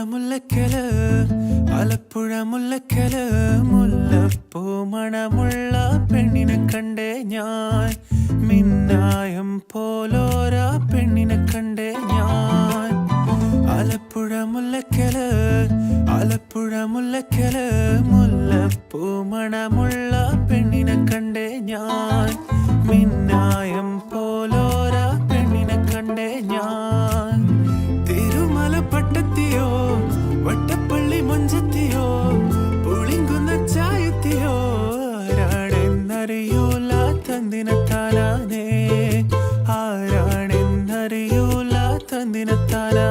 മുല്ലക്കല് ആലപ്പുഴ മുല്ലക്കല് മുല്ലപ്പൂ മണമുള്ള പെണ്ണിനെ കണ്ടേ ഞാൻ മിന്നായം പോലോരാ പെണ്ണിനെ കണ്ടേ ഞാൻ ആലപ്പുഴ മുല്ലക്കല് മുല്ലപ്പൂ മണമുള്ള പെണ്ണിനെ കണ്ടേ ഞാൻ മിന്നായം പോലോരാ പെണ്ണിനെ കണ്ടേ ഞാൻ തിരുമല പട്ടത്തിയോ വട്ടപ്പള്ളി മഞ്ചത്തിയോ പുളിങ്കുന്ന ചായത്തിയോ ആരാണെന്നറിയൂല തന്തിനത്താനാനേ ആരാണെന്നറിയൂല തന്തിനത്താനാ